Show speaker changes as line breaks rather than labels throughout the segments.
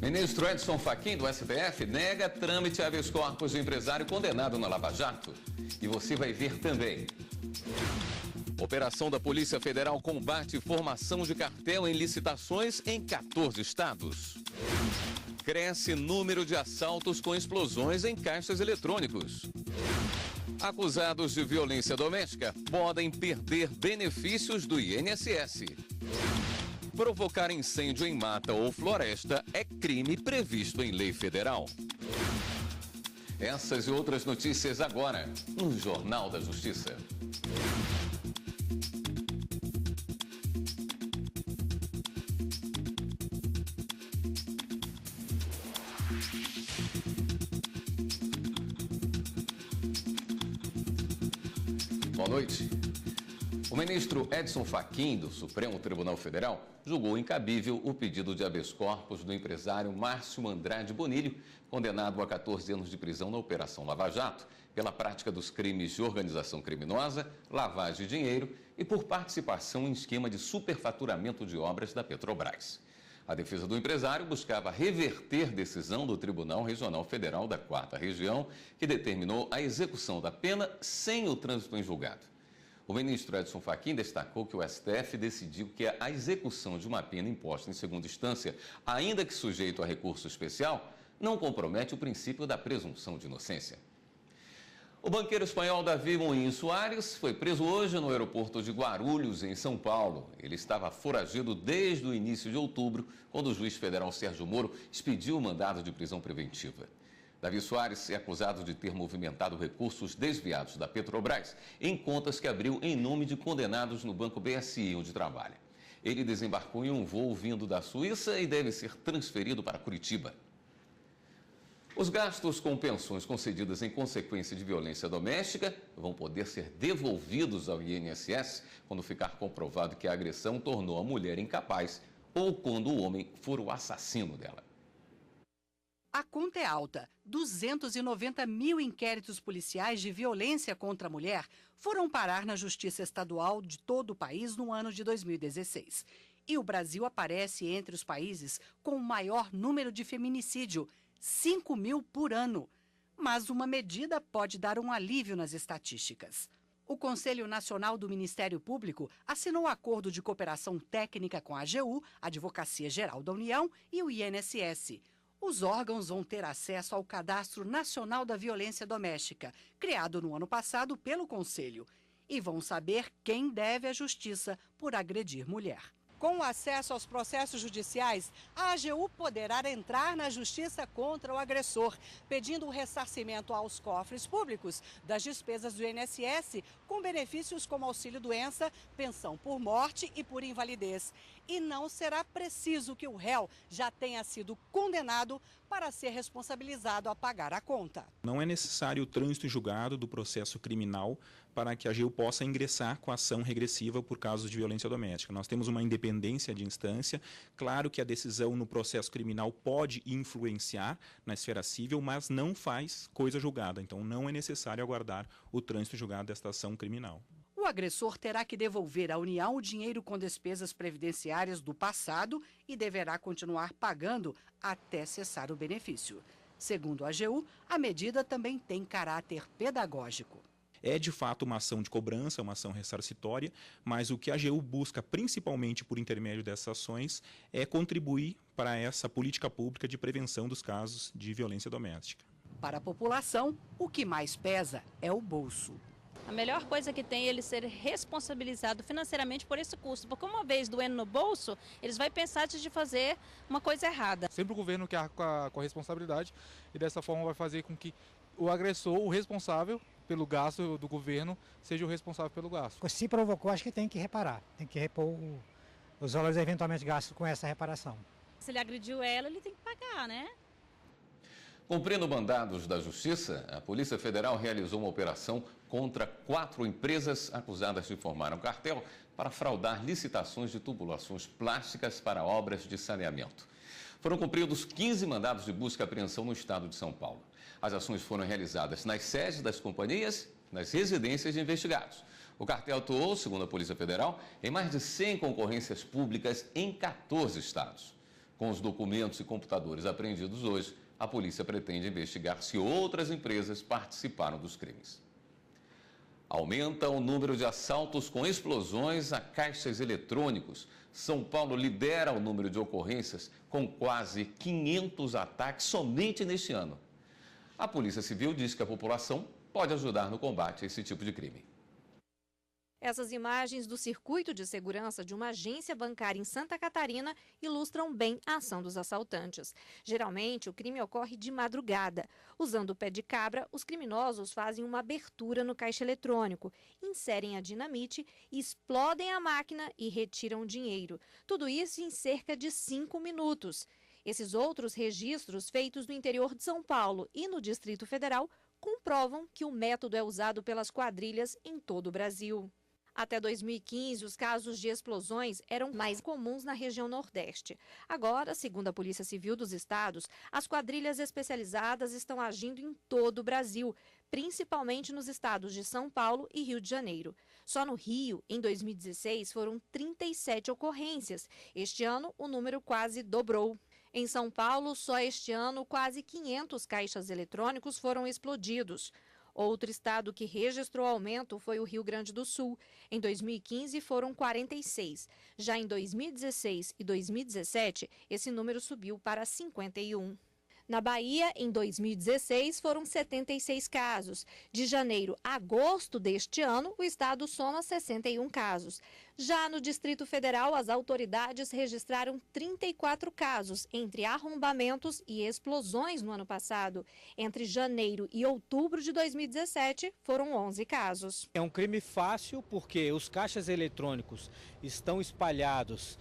Ministro Edson Fachin, do STF, nega trâmite habeas corpus de empresário condenado na Lava Jato. E você vai ver também. Operação da Polícia Federal combate formação de cartel em licitações em 14 estados. Cresce número de assaltos com explosões em caixas eletrônicos. Acusados de violência doméstica podem perder benefícios do INSS. Provocar incêndio em mata ou floresta é crime previsto em lei federal. Essas e outras notícias agora no Jornal da Justiça. Boa noite. O ministro Edson Fachin, do Supremo Tribunal Federal, julgou incabível o pedido de habeas corpus do empresário Márcio Andrade Bonilho, condenado a 14 anos de prisão na Operação Lava Jato, pela prática dos crimes de organização criminosa, lavagem de dinheiro e por participação em esquema de superfaturamento de obras da Petrobras. A defesa do empresário buscava reverter decisão do Tribunal Regional Federal da 4ª Região, que determinou a execução da pena sem o trânsito em julgado. O ministro Edson Fachin destacou que o STF decidiu que a execução de uma pena imposta em segunda instância, ainda que sujeito a recurso especial, não compromete o princípio da presunção de inocência. O banqueiro espanhol David Moinho Soares foi preso hoje no aeroporto de Guarulhos, em São Paulo. Ele estava foragido desde o início de outubro, quando o juiz federal Sérgio Moro expediu o mandado de prisão preventiva. David Soares é acusado de ter movimentado recursos desviados da Petrobras em contas que abriu em nome de condenados no Banco BSI, onde trabalha. Ele desembarcou em um voo vindo da Suíça e deve ser transferido para Curitiba. Os gastos com pensões concedidas em consequência de violência doméstica vão poder ser devolvidos ao INSS quando ficar comprovado que a agressão tornou a mulher incapaz ou quando o homem for o assassino dela.
A conta é alta. 290 mil inquéritos policiais de violência contra a mulher foram parar na Justiça Estadual de todo o país no ano de 2016. E o Brasil aparece entre os países com o maior número de feminicídio, 5 mil por ano. Mas uma medida pode dar um alívio nas estatísticas. O Conselho Nacional do Ministério Público assinou acordo de cooperação técnica com a AGU, Advocacia Geral da União, e o INSS. Os órgãos vão ter acesso ao Cadastro Nacional da Violência Doméstica, criado no ano passado pelo Conselho, e vão saber quem deve à justiça por agredir mulher. Com o acesso aos processos judiciais, a AGU poderá entrar na justiça contra o agressor, pedindo o ressarcimento aos cofres públicos das despesas do INSS, com benefícios como auxílio-doença, pensão por morte e por invalidez. E não será preciso que o réu já tenha sido condenado para ser responsabilizado a pagar a conta.
Não é necessário o trânsito em julgado do processo criminal para que a AGU possa ingressar com ação regressiva por casos de violência doméstica. Nós temos uma independência de instância. Claro que a decisão no processo criminal pode influenciar na esfera civil, mas não faz coisa julgada. Então, não é necessário aguardar o trânsito julgado desta ação criminal.
O agressor terá que devolver à União o dinheiro com despesas previdenciárias do passado e deverá continuar pagando até cessar o benefício. Segundo a AGU, a medida também tem caráter pedagógico.
É de fato uma ação de cobrança, uma ação ressarcitória, mas o que a AGU busca, principalmente por intermédio dessas ações, é contribuir para essa política pública de prevenção dos casos de violência doméstica.
Para a população, o que mais pesa é o bolso.
A melhor coisa que tem é ele ser responsabilizado financeiramente por esse custo, porque uma vez doendo no bolso, eles vão pensar antes de fazer uma coisa errada.
Sempre o governo quer com a responsabilidade e dessa forma vai fazer com que o agressor, o responsável pelo gasto do governo, seja o responsável pelo gasto.
Se provocou, acho que tem que reparar, tem que repor os valores eventualmente gastos com essa reparação.
Se ele agrediu ela, ele tem que pagar, né?
Cumprindo mandados da Justiça, a Polícia Federal realizou uma operação contra 4 empresas acusadas de formar um cartel para fraudar licitações de tubulações plásticas para obras de saneamento. Foram cumpridos 15 mandados de busca e apreensão no estado de São Paulo. As ações foram realizadas nas sedes das companhias, nas residências de investigados. O cartel atuou, segundo a Polícia Federal, em mais de 100 concorrências públicas em 14 estados. Com os documentos e computadores apreendidos hoje, a polícia pretende investigar se outras empresas participaram dos crimes. Aumenta o número de assaltos com explosões a caixas eletrônicos. São Paulo lidera o número de ocorrências com quase 500 ataques somente neste ano. A Polícia Civil diz que a população pode ajudar no combate a esse tipo de crime.
Essas imagens do circuito de segurança de uma agência bancária em Santa Catarina ilustram bem a ação dos assaltantes. Geralmente, o crime ocorre de madrugada. Usando o pé de cabra, os criminosos fazem uma abertura no caixa eletrônico, inserem a dinamite, explodem a máquina e retiram o dinheiro. Tudo isso em cerca de 5 minutos. Esses outros registros, feitos no interior de São Paulo e no Distrito Federal, comprovam que o método é usado pelas quadrilhas em todo o Brasil. Até 2015, os casos de explosões eram mais comuns na região Nordeste. Agora, segundo a Polícia Civil dos estados, as quadrilhas especializadas estão agindo em todo o Brasil, principalmente nos estados de São Paulo e Rio de Janeiro. Só no Rio, em 2016, foram 37 ocorrências. Este ano, o número quase dobrou. Em São Paulo, só este ano, quase 500 caixas eletrônicos foram explodidos. Outro estado que registrou aumento foi o Rio Grande do Sul. Em 2015, foram 46. Já em 2016 e 2017, esse número subiu para 51. Na Bahia, em 2016, foram 76 casos. De janeiro a agosto deste ano, o estado soma 61 casos. Já no Distrito Federal, as autoridades registraram 34 casos entre arrombamentos e explosões no ano passado. Entre janeiro e outubro de 2017, foram 11 casos.
É um crime fácil porque os caixas eletrônicos estão espalhados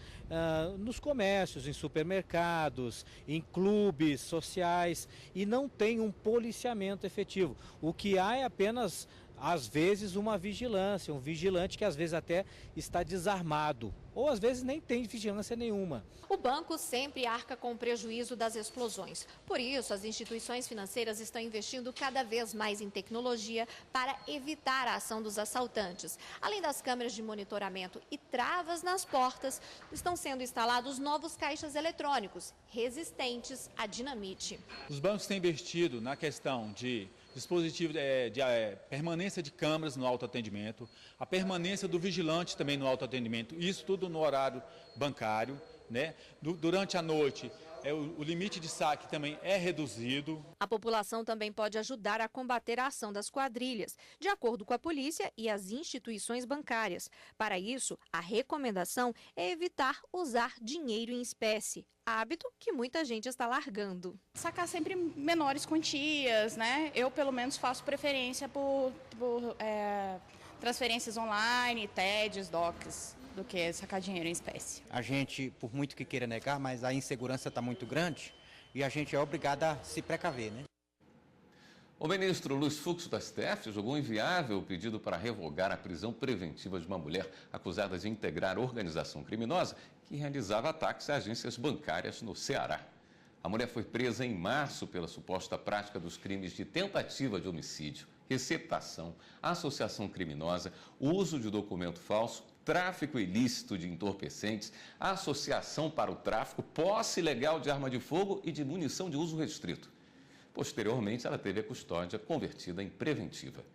nos comércios, em supermercados, em clubes sociais e não tem um policiamento efetivo. O que há é apenas, às vezes, uma vigilância, um vigilante que às vezes até está desarmado, ou às vezes nem tem vigilância nenhuma.
O banco sempre arca com o prejuízo das explosões. Por isso, as instituições financeiras estão investindo cada vez mais em tecnologia para evitar a ação dos assaltantes. Além das câmeras de monitoramento e travas nas portas, estão sendo instalados novos caixas eletrônicos resistentes à dinamite.
Os bancos têm investido na questão de dispositivo de permanência de câmeras no autoatendimento, a permanência do vigilante também no autoatendimento, isso tudo no horário bancário, né? Durante a noite, o limite de saque também é reduzido.
A população também pode ajudar a combater a ação das quadrilhas, de acordo com a polícia e as instituições bancárias. Para isso, a recomendação é evitar usar dinheiro em espécie, hábito que muita gente está largando.
Sacar sempre menores quantias, né? Eu, pelo menos, faço preferência por transferências online, TEDs, DOCs, do que sacar dinheiro em espécie.
A gente, por muito que queira negar, mas a insegurança está muito grande e a gente é obrigado a se precaver, né?
O ministro Luiz Fux do STF julgou inviável o pedido para revogar a prisão preventiva de uma mulher acusada de integrar organização criminosa que realizava ataques a agências bancárias no Ceará. A mulher foi presa em março pela suposta prática dos crimes de tentativa de homicídio, receptação, associação criminosa, uso de documento falso, tráfico ilícito de entorpecentes, associação para o tráfico, posse ilegal de arma de fogo e de munição de uso restrito. Posteriormente, ela teve a custódia convertida em preventiva.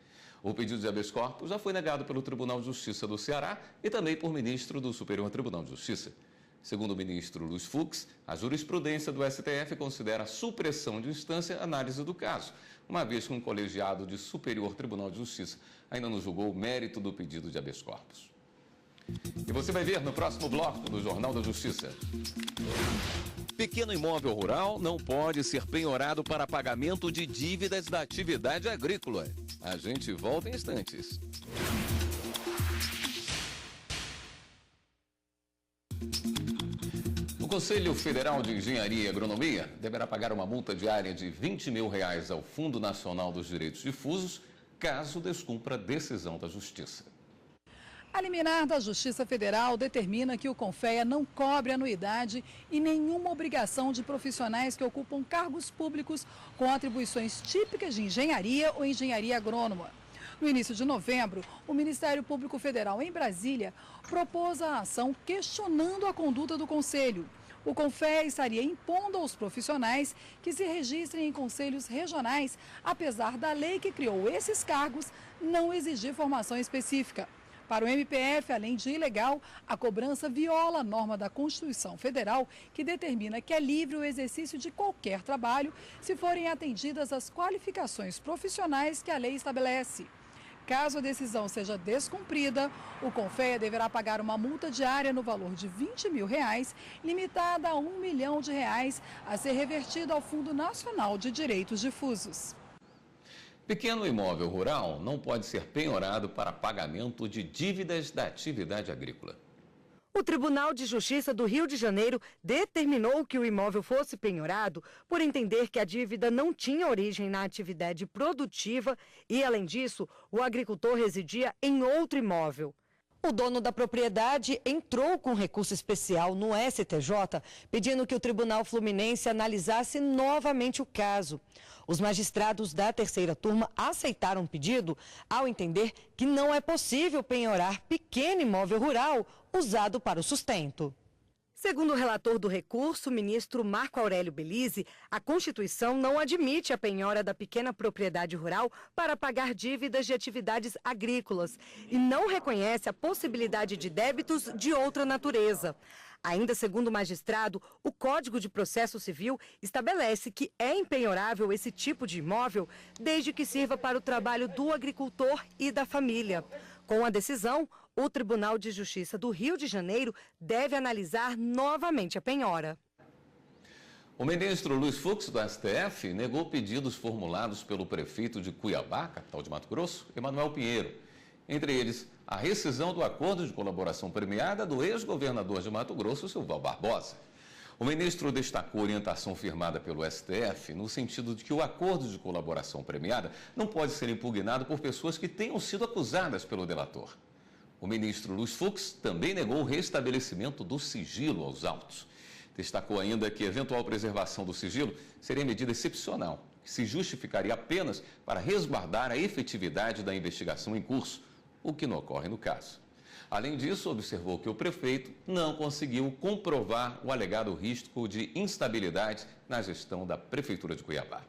O pedido de habeas corpus já foi negado pelo Tribunal de Justiça do Ceará e também por ministro do Superior Tribunal de Justiça. Segundo o ministro Luiz Fux, a jurisprudência do STF considera a supressão de instância análise do caso, uma vez que um colegiado de Superior Tribunal de Justiça ainda não julgou o mérito do pedido de habeas corpus. E você vai ver no próximo bloco do Jornal da Justiça. Pequeno imóvel rural não pode ser penhorado para pagamento de dívidas da atividade agrícola. A gente volta em instantes. O Conselho Federal de Engenharia e Agronomia deverá pagar uma multa diária de R$20 mil ao Fundo Nacional dos Direitos Difusos, caso descumpra a decisão da Justiça.
A liminar da Justiça Federal determina que o CONFEA não cobre anuidade e nenhuma obrigação de profissionais que ocupam cargos públicos com atribuições típicas de engenharia ou engenharia agrônoma. No início de novembro, o Ministério Público Federal, em Brasília, propôs a ação questionando a conduta do Conselho.
O CONFEA estaria impondo aos profissionais que se registrem em conselhos regionais, apesar da lei que criou esses cargos não exigir formação específica. Para o MPF, além de ilegal, a cobrança viola a norma da Constituição Federal, que determina que é livre o exercício de qualquer trabalho se forem atendidas as qualificações profissionais que a lei estabelece. Caso a decisão seja descumprida, o CONFEA deverá pagar uma multa diária no valor de R$20 mil, limitada a R$1 milhão, a ser revertida ao Fundo Nacional de Direitos Difusos.
Pequeno imóvel rural não pode ser penhorado para pagamento de dívidas da atividade agrícola.
O Tribunal de Justiça do Rio de Janeiro determinou que o imóvel fosse penhorado por entender que a dívida não tinha origem na atividade produtiva e, além disso, o agricultor residia em outro imóvel. O dono da propriedade entrou com recurso especial no STJ, pedindo que o Tribunal Fluminense analisasse novamente o caso. Os magistrados da terceira turma aceitaram o pedido ao entender que não é possível penhorar pequeno imóvel rural usado para o sustento. Segundo o relator do recurso, o ministro Marco Aurélio Belize, a Constituição não admite a penhora da pequena propriedade rural para pagar dívidas de atividades agrícolas e não reconhece a possibilidade de débitos de outra natureza. Ainda segundo o magistrado, o Código de Processo Civil estabelece que é impenhorável esse tipo de imóvel desde que sirva para o trabalho do agricultor e da família. Com a decisão, o Tribunal de Justiça do Rio de Janeiro deve analisar novamente a penhora.
O ministro Luiz Fux, do STF, negou pedidos formulados pelo prefeito de Cuiabá, capital de Mato Grosso, Emanuel Pinheiro. Entre eles, a rescisão do acordo de colaboração premiada do ex-governador de Mato Grosso, Silval Barbosa. O ministro destacou a orientação firmada pelo STF no sentido de que o acordo de colaboração premiada não pode ser impugnado por pessoas que tenham sido acusadas pelo delator. O ministro Luiz Fux também negou o restabelecimento do sigilo aos autos. Destacou ainda que eventual preservação do sigilo seria medida excepcional, que se justificaria apenas para resguardar a efetividade da investigação em curso, o que não ocorre no caso. Além disso, observou que o prefeito não conseguiu comprovar o alegado risco de instabilidade na gestão da Prefeitura de Cuiabá.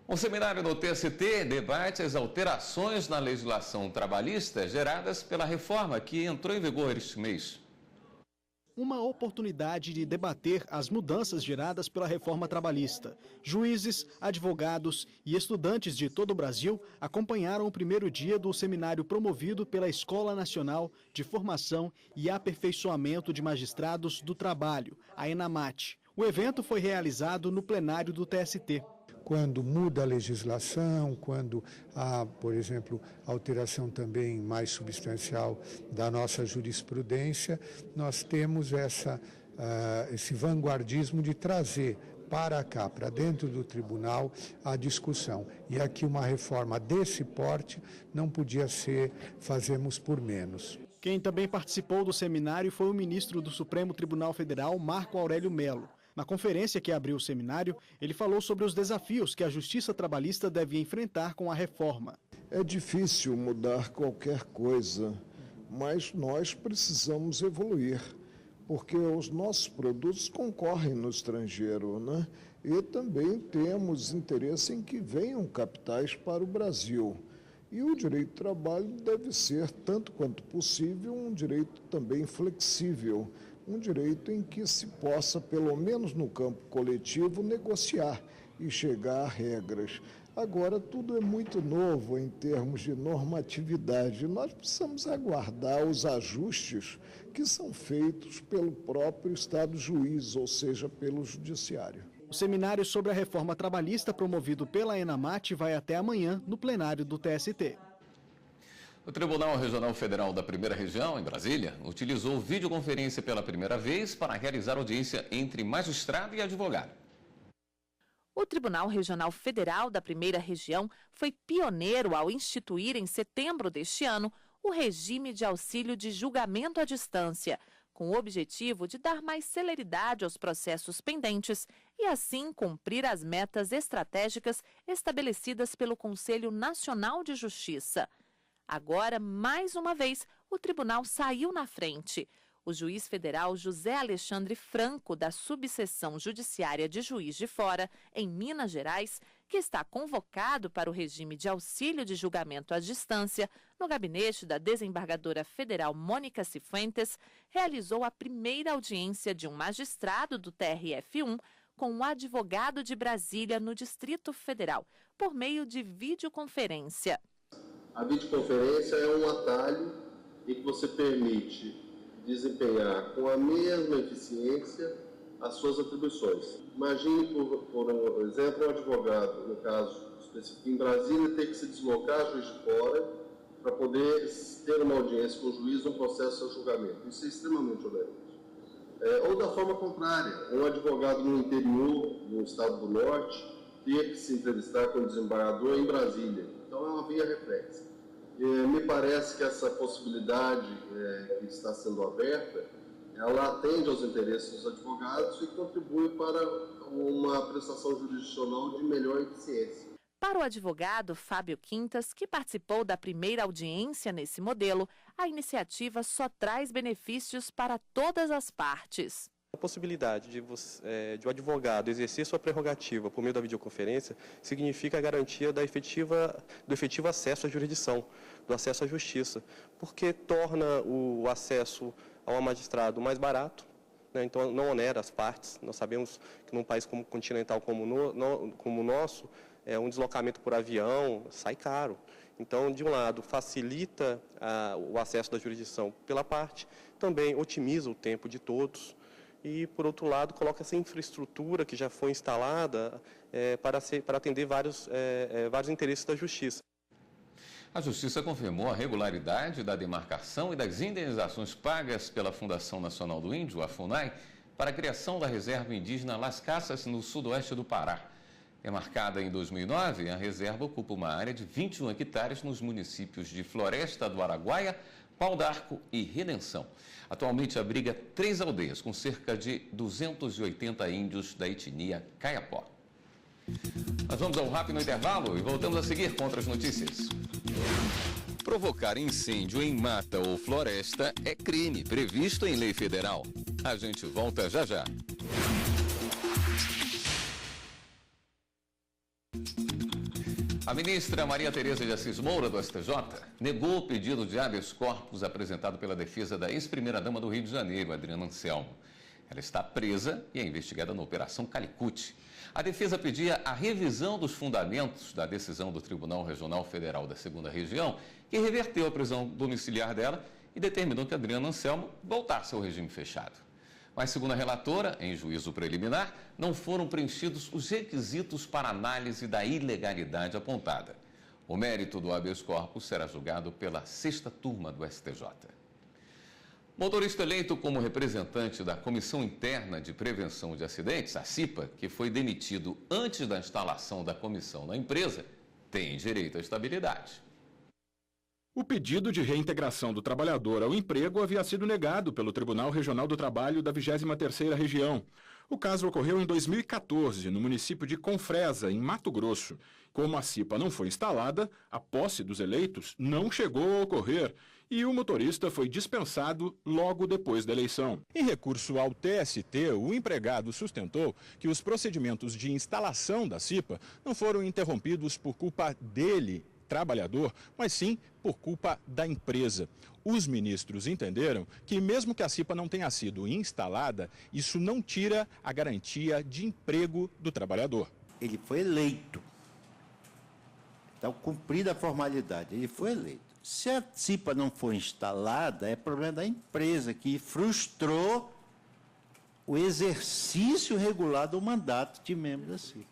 Um seminário no TST debate as alterações na legislação trabalhista geradas pela reforma que entrou em vigor este mês.
Uma oportunidade de debater as mudanças geradas pela reforma trabalhista. Juízes, advogados e estudantes de todo o Brasil acompanharam o primeiro dia do seminário promovido pela Escola Nacional de Formação e Aperfeiçoamento de Magistrados do Trabalho, a ENAMAT. O evento foi realizado no plenário do TST.
Quando muda a legislação, quando há, por exemplo, alteração também mais substancial da nossa jurisprudência, nós temos esse vanguardismo de trazer para cá, para dentro do tribunal, a discussão. E aqui uma reforma desse porte não podia ser fazemos por menos.
Quem também participou do seminário foi o ministro do Supremo Tribunal Federal, Marco Aurélio Mello. Na conferência que abriu o seminário, ele falou sobre os desafios que a justiça trabalhista deve enfrentar com a reforma.
É difícil mudar qualquer coisa, mas nós precisamos evoluir, porque os nossos produtos concorrem no estrangeiro, né? E também temos interesse em que venham capitais para o Brasil. E o direito do trabalho deve ser, tanto quanto possível, um direito também flexível, um direito em que se possa, pelo menos no campo coletivo, negociar e chegar a regras. Agora, tudo é muito novo em termos de normatividade. Nós precisamos aguardar os ajustes que são feitos pelo próprio Estado juiz, ou seja, pelo Judiciário.
O seminário sobre a reforma trabalhista promovido pela ENAMAT vai até amanhã no plenário do TST.
O Tribunal Regional Federal da Primeira Região, em Brasília, utilizou videoconferência pela primeira vez para realizar audiência entre magistrado e advogado.
O Tribunal Regional Federal da Primeira Região foi pioneiro ao instituir, em setembro deste ano, o regime de auxílio de julgamento à distância, com o objetivo de dar mais celeridade aos processos pendentes e, assim, cumprir as metas estratégicas estabelecidas pelo Conselho Nacional de Justiça. Agora, mais uma vez, o tribunal saiu na frente. O juiz federal José Alexandre Franco, da Subseção Judiciária de Juiz de Fora, em Minas Gerais, que está convocado para o regime de auxílio de julgamento à distância, no gabinete da desembargadora federal Mônica Cifuentes, realizou a primeira audiência de um magistrado do TRF1 com um advogado de Brasília no Distrito Federal, por meio de videoconferência.
A videoconferência é um atalho em que você permite desempenhar com a mesma eficiência as suas atribuições. Imagine, por exemplo, um advogado, no caso específico em Brasília, ter que se deslocar a Juiz de Fora para poder ter uma audiência com o juiz no processo de julgamento. Isso é extremamente oneroso. Ou da forma contrária, um advogado no interior, no estado do norte, ter que se entrevistar com o desembargador em Brasília. Então é uma via reflexa. Me parece que essa possibilidade que está sendo aberta, ela atende aos interesses dos advogados e contribui para uma prestação jurisdicional de melhor eficiência.
Para o advogado Fábio Quintas, que participou da primeira audiência nesse modelo, a iniciativa só traz benefícios para todas as partes.
A possibilidade de o advogado exercer sua prerrogativa por meio da videoconferência significa a garantia do efetivo acesso à jurisdição, do acesso à justiça, porque torna o acesso ao magistrado mais barato, né? Então não onera as partes. Nós sabemos que num país continental como o nosso, um deslocamento por avião sai caro. Então, de um lado, facilita o acesso da jurisdição pela parte, também otimiza o tempo de todos e, por outro lado, coloca essa infraestrutura que já foi instalada para atender vários interesses da Justiça.
A Justiça confirmou a regularidade da demarcação e das indenizações pagas pela Fundação Nacional do Índio, a FUNAI, para a criação da reserva indígena Las Caças, no sudoeste do Pará. Demarcada em 2009, a reserva ocupa uma área de 21 hectares nos municípios de Floresta do Araguaia, Pau d'Arco e Redenção. Atualmente abriga 3 aldeias com cerca de 280 índios da etnia Caiapó. Nós vamos ao rápido intervalo e voltamos a seguir com outras notícias. Provocar incêndio em mata ou floresta é crime previsto em lei federal. A gente volta já já. A ministra Maria Tereza de Assis Moura, do STJ, negou o pedido de habeas corpus apresentado pela defesa da ex-primeira-dama do Rio de Janeiro, Adriana Anselmo. Ela está presa e é investigada na Operação Calicut. A defesa pedia a revisão dos fundamentos da decisão do Tribunal Regional Federal da 2ª Região, que reverteu a prisão domiciliar dela e determinou que Adriana Anselmo voltasse ao regime fechado. Mas, segundo a relatora, em juízo preliminar, não foram preenchidos os requisitos para análise da ilegalidade apontada. O mérito do habeas corpus será julgado pela 6ª turma do STJ. Motorista eleito como representante da Comissão Interna de Prevenção de Acidentes, a CIPA, que foi demitido antes da instalação da comissão na empresa, tem direito à estabilidade.
O pedido de reintegração do trabalhador ao emprego havia sido negado pelo Tribunal Regional do Trabalho da 23ª Região. O caso ocorreu em 2014, no município de Confresa, em Mato Grosso. Como a CIPA não foi instalada, a posse dos eleitos não chegou a ocorrer e o motorista foi dispensado logo depois da eleição.
Em recurso ao TST, o empregado sustentou que os procedimentos de instalação da CIPA não foram interrompidos por culpa dele, trabalhador, mas sim por culpa da empresa. Os ministros entenderam que, mesmo que a CIPA não tenha sido instalada, isso não tira a garantia de emprego do trabalhador.
Ele foi eleito. Então, cumprida a formalidade, ele foi eleito. Se a CIPA não for instalada, é problema da empresa, que frustrou o exercício regular do mandato de membro da CIPA.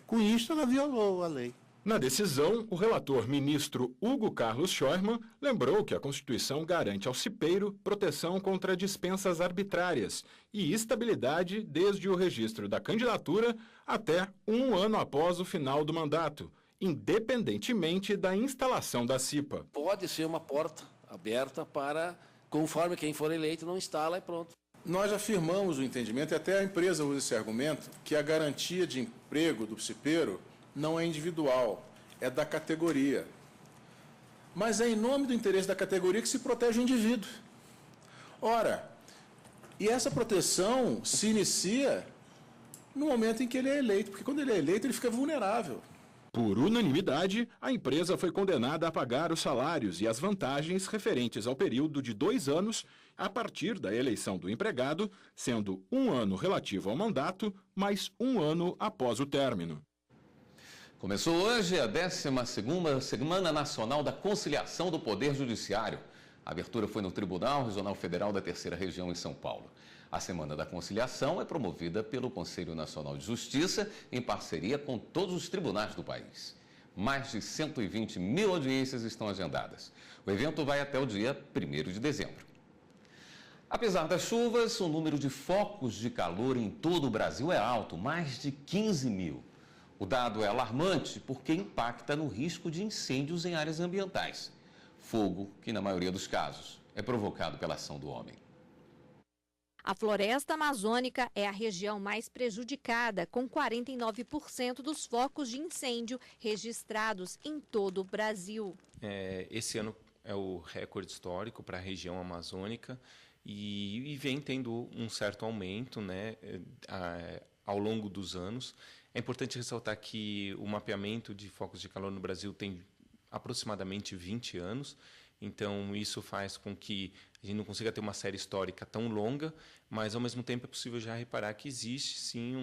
Com isso, ela violou a lei.
Na decisão, o relator ministro Hugo Carlos Scheuermann lembrou que a Constituição garante ao cipeiro proteção contra dispensas arbitrárias e estabilidade desde o registro da candidatura até 1 ano após o final do mandato, independentemente da instalação da CIPA.
Pode ser uma porta aberta para, conforme quem for eleito, não instala e pronto.
Nós afirmamos o entendimento, e até a empresa usa esse argumento, que a garantia de emprego do cipeiro não é individual, é da categoria. Mas é em nome do interesse da categoria que se protege o indivíduo. Ora, E essa proteção se inicia no momento em que ele é eleito, porque quando ele é eleito, ele fica vulnerável.
Por unanimidade, a empresa foi condenada a pagar os salários e as vantagens referentes ao período de 2 anos a partir da eleição do empregado, sendo 1 ano relativo ao mandato, mais 1 ano após o término.
Começou hoje a 12ª Semana Nacional da Conciliação do Poder Judiciário. A abertura foi no Tribunal Regional Federal da Terceira Região, em São Paulo. A Semana da Conciliação é promovida pelo Conselho Nacional de Justiça em parceria com todos os tribunais do país. Mais de 120 mil audiências estão agendadas. O evento vai até o dia 1º de dezembro. Apesar das chuvas, o número de focos de calor em todo o Brasil é alto, mais de 15 mil. O dado é alarmante porque impacta no risco de incêndios em áreas ambientais. Fogo que, na maioria dos casos, é provocado pela ação do homem.
A floresta amazônica é a região mais prejudicada, com 49% dos focos de incêndio registrados em todo o Brasil.
Esse ano é o recorde histórico para a região amazônica e vem tendo um certo aumento, né, ao longo dos anos. É importante ressaltar que o mapeamento de focos de calor no Brasil tem aproximadamente 20 anos. Então, isso faz com que a gente não consiga ter uma série histórica tão longa, mas, ao mesmo tempo, é possível já reparar que existe, sim,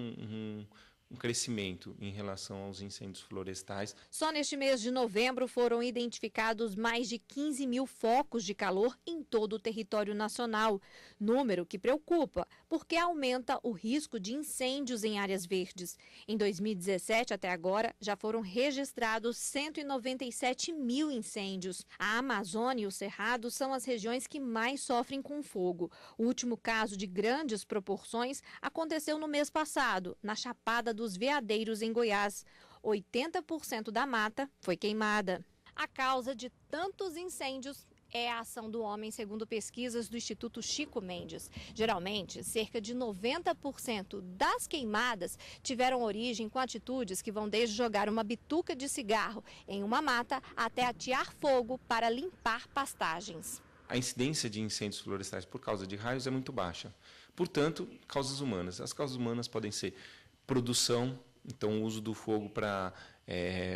um crescimento em relação aos incêndios florestais.
Só neste mês de novembro foram identificados mais de 15 mil focos de calor em todo o território nacional. Número que preocupa, porque aumenta o risco de incêndios em áreas verdes. Em 2017, até agora, já foram registrados 197 mil incêndios. A Amazônia e o Cerrado são as regiões que mais sofrem com fogo. O último caso de grandes proporções aconteceu no mês passado, na Chapada dos Veadeiros, em Goiás. 80% da mata foi queimada. A causa de tantos incêndios é a ação do homem, segundo pesquisas do Instituto Chico Mendes. Geralmente, cerca de 90% das queimadas tiveram origem com atitudes que vão desde jogar uma bituca de cigarro em uma mata até atear fogo para limpar pastagens.
A incidência de incêndios florestais por causa de raios é muito baixa. Portanto, causas humanas. As causas humanas podem ser produção, então o uso do fogo para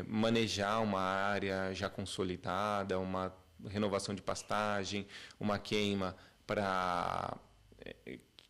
manejar uma área já consolidada, uma renovação de pastagem, uma queima para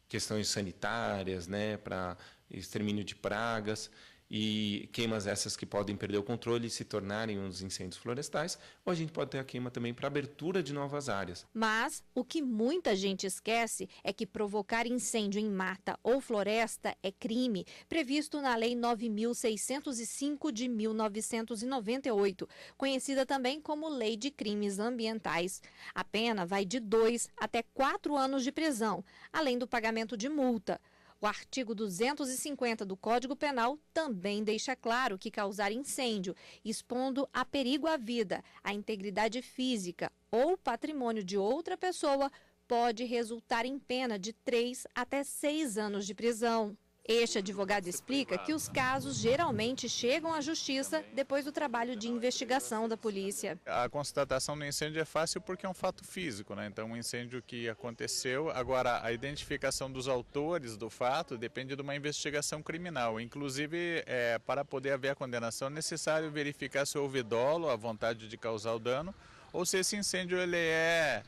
questões sanitárias, né, para extermínio de pragas, e queimas essas que podem perder o controle e se tornarem uns incêndios florestais, ou a gente pode ter a queima também para abertura de novas áreas.
Mas o que muita gente esquece é que provocar incêndio em mata ou floresta é crime, previsto na Lei 9.605 de 1998, conhecida também como Lei de Crimes Ambientais. A pena vai de 2 até 4 anos de prisão, além do pagamento de multa. O artigo 250 do Código Penal também deixa claro que causar incêndio, expondo a perigo à vida, à integridade física ou patrimônio de outra pessoa, pode resultar em pena de 3 até 6 anos de prisão. Este advogado explica que os casos geralmente chegam à justiça depois do trabalho de investigação da polícia.
A constatação do incêndio é fácil porque é um fato físico, né? Então, um incêndio que aconteceu. Agora, a identificação dos autores do fato depende de uma investigação criminal. Inclusive, para poder haver a condenação, é necessário verificar se houve dolo, a vontade de causar o dano, ou se esse incêndio ele é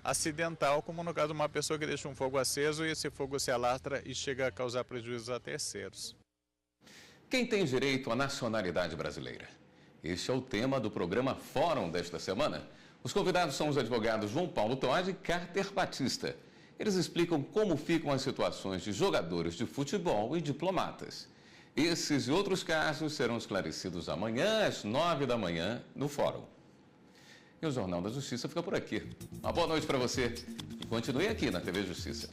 acidental, como no caso de uma pessoa que deixa um fogo aceso e esse fogo se alastra e chega a causar prejuízos a terceiros.
Quem tem direito à nacionalidade brasileira? Este é o tema do programa Fórum desta semana. Os convidados são os advogados João Paulo Todi e Carter Batista. Eles explicam como ficam as situações de jogadores de futebol e diplomatas. Esses e outros casos serão esclarecidos amanhã às 9 da manhã no Fórum. E o Jornal da Justiça fica por aqui. Uma boa noite para você e continue aqui na TV Justiça.